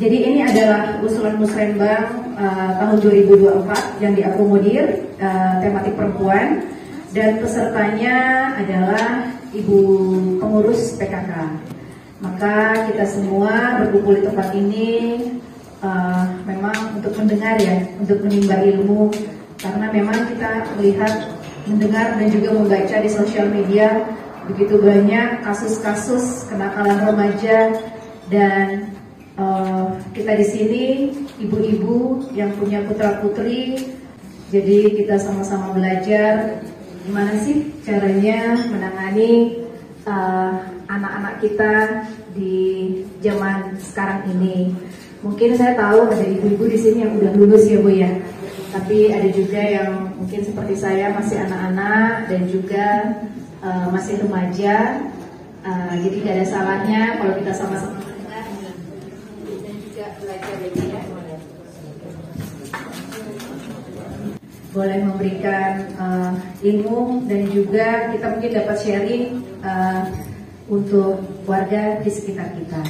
Jadi ini adalah usulan Musrembang tahun 2024 yang diakomodir tematik perempuan, dan pesertanya adalah ibu pengurus PKK. Maka kita semua berkumpul di tempat ini memang untuk mendengar ya, untuk menimba ilmu, karena memang kita melihat, mendengar dan juga membaca di sosial media begitu banyak kasus-kasus kenakalan remaja, dan kita di sini ibu-ibu yang punya putra-putri, jadi kita sama-sama belajar gimana sih caranya menangani anak-anak kita di zaman sekarang ini. Mungkin saya tahu ada ibu-ibu di sini yang udah lulus ya Bu ya, tapi ada juga yang mungkin seperti saya masih anak-anak dan juga masih remaja. Jadi gak ada salahnya kalau kita sama-sama mendengar dan juga belajar lagi ya. Boleh memberikan ilmu, dan juga kita mungkin dapat sharing untuk warga di sekitar kita.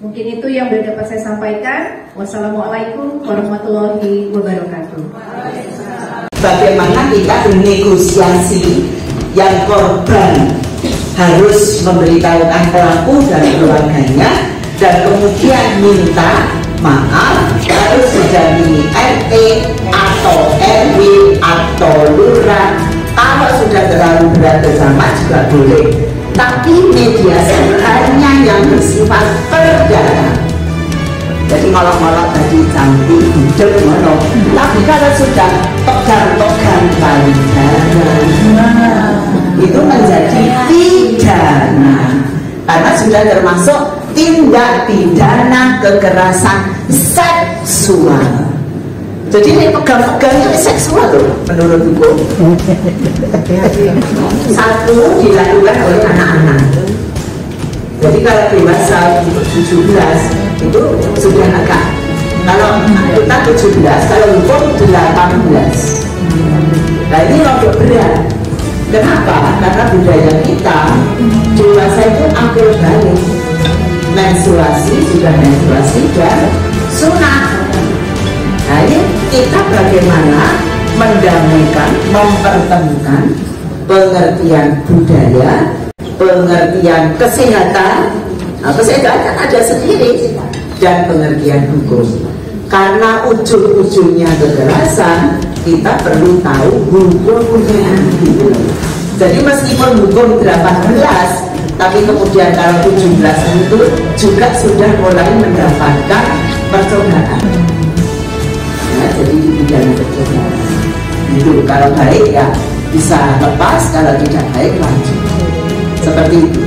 Mungkin itu yang sudah dapat saya sampaikan. Wassalamualaikum warahmatullahi wabarakatuh. Bagaimana kita bernegosiasi yang korban harus memberitahukan pelaku dan keluarganya, dan kemudian minta maaf, harus didampingi RT atau RW atau lurah. Kalau sudah terlalu berat bersama juga boleh, tapi mediasi hanya yang bersifat perdana. Jadi ngolok-ngolok tadi cantik, hidup ngono. Tapi kalau sudah pegang-pegang payudara, itu menjadi pidana, karena sudah termasuk tindak pidana kekerasan seksual. Jadi ini pegang-pegang itu seksual loh menurut hukum. Satu dilakukan oleh anak-anak. Jadi kalau dewasa 17 itu sudah agak, kalau kita 17, kalau hukum 18. Nah ini agak berat. Kenapa? Karena budaya kita dewasa itu akhir balik, menstruasi sudah menstruasi dan sunat. Nah ini kita bagaimana mendamaikan, mempertemukan pengertian budaya, pengertian kesehatan. Nah, kesehatan ada sendiri, dan pengertian hukum. Karena ujung-ujungnya kekerasan, kita perlu tahu hukumnya. Jadi meskipun hukum 18, tapi kemudian kalau 17 itu juga sudah mulai mendapatkan percobaan. Nah, jadi dipidana percobaan. Itu kalau baik ya bisa lepas, kalau tidak baik lanjut. Seperti itu.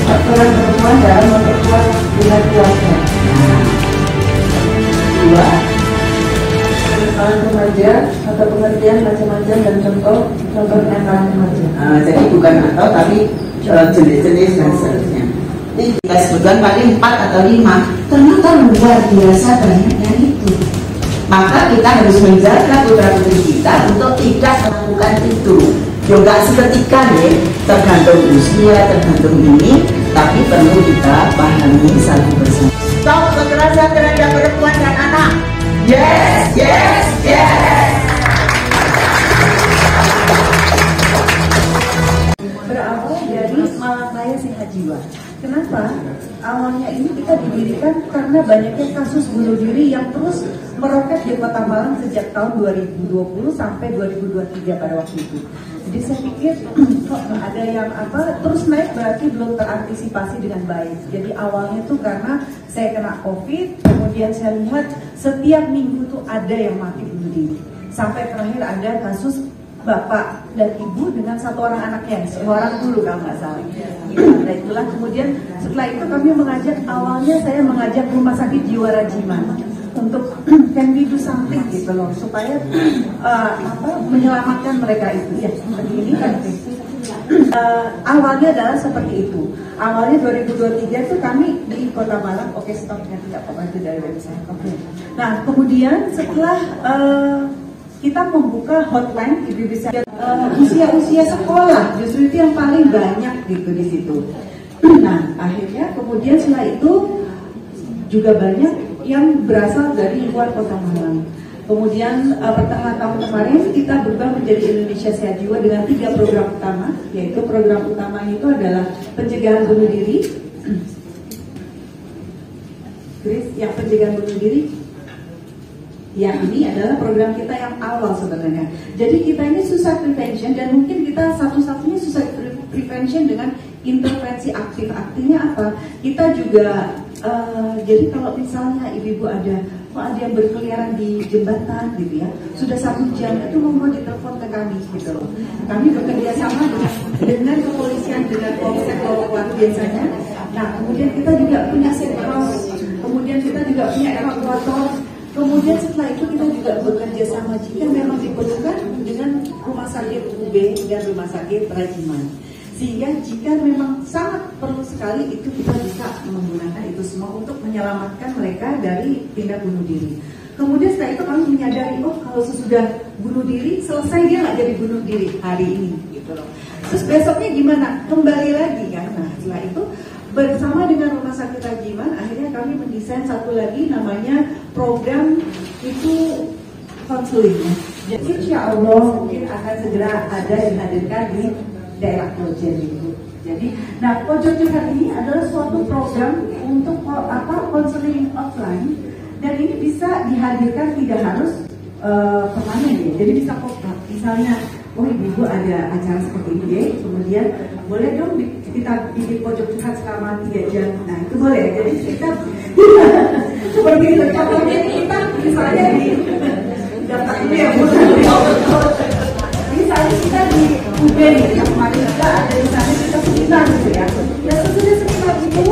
Aturan perempuan dalam memperkuat hubungan keluarga. Dua, kenakalan remaja atau pengertian macam-macam dan contoh kenakalan remaja. Jadi bukan atau, tapi jenis-jenis dan seterusnya. Ini kita sebutkan paling 4 atau 5. Ternyata luar biasa banyaknya itu. Maka kita harus menjaga putra-putri kita untuk tidak melakukan itu. Ya nggak seketika ya, tergantung usia, tergantung ini, tapi perlu kita pahami satu persatu. Stop kekerasan terhadap perempuan dan anak. Yes, yes, yes. Berawal dari Malakaya Sehat Jiwa. Kenapa? Awalnya ini kita didirikan karena banyaknya kasus bunuh diri yang terus meroket di Kota Malang sejak tahun 2020 sampai 2023 pada waktu itu. Jadi saya pikir kok ada yang terus naik, berarti belum terantisipasi dengan baik. Jadi awalnya tuh karena saya kena COVID, kemudian saya lihat setiap minggu tuh ada yang mati bunuh diri. Sampai terakhir ada kasus bapak dan ibu dengan satu orang anaknya, seorang dulu kalau nggak salah. Nah itulah kemudian setelah itu kami mengajak, awalnya saya mengajak Rumah Sakit Jiwa Rajiman untuk can we do something gitu loh, supaya menyelamatkan mereka itu ya seperti ini kan. Awalnya adalah seperti itu. Awalnya 2023 itu kami di Kota Malang, oke stopnya tidak apa-apa itu dari website. Oke. Nah kemudian setelah kita membuka hotline, ibu bisa usia-usia sekolah, justru itu yang paling banyak gitu di situ. Nah, akhirnya kemudian setelah itu juga banyak yang berasal dari luar Kota Malang. Kemudian pertengahan tahun kemarin kita berubah menjadi Indonesia Sehat Jiwa dengan 3 program utama, yaitu program utamanya itu adalah pencegahan bunuh diri. Chris, yang pencegahan bunuh diri, yang ini adalah program kita yang awal sebenarnya. Jadi kita ini suicide prevention dan mungkin kita satu-satunya suicide prevention dengan intervensi aktif. Artinya apa? Kita juga jadi kalau misalnya ibu-ibu ada yang berkeliaran di jembatan gitu ya, sudah 1 jam itu mau ditelepon ke kami gitu loh. Kami bekerja sama dengan kepolisian, dengan polsek Lowokwaru biasanya. Nah, kemudian kita juga punya sethouse, kemudian kita juga punya evakuator. Kemudian setelah itu kita juga bekerja sama jika memang diperlukan dengan rumah sakit UB dan rumah sakit Rajiman. Sehingga jika memang sangat perlu sekali itu kita bisa menggunakan itu semua untuk menyelamatkan mereka dari tindak bunuh diri. Kemudian setelah itu kami menyadari, oh kalau sesudah bunuh diri selesai dia nggak jadi bunuh diri hari ini gitu loh. Terus besoknya gimana? Kembali lagi kan. Nah setelah itu bersama dengan Rumah Sakit Rajiman akhirnya kami mendesain satu lagi namanya program itu konseling. Jadi insya Allah mungkin akan segera ada dihadirkan di daerah Klojen itu. Jadi, nah Pojok Curhat ini adalah suatu program untuk konseling offline dan ini bisa dihadirkan tidak harus permanen ya. Jadi bisa pop-up. Misalnya, oh ibu ada acara seperti ini ya, kemudian boleh dong kita bikin Pojok Curhat selama 3 jam. Nah itu boleh. Jadi kita seperti itu. Contohnya kita misalnya di daftar dulu ya Bu. Misalnya kita di UB nih, yang kemarin kita ada di sana kita seminar gitu ya. Dan sesudah seminar itu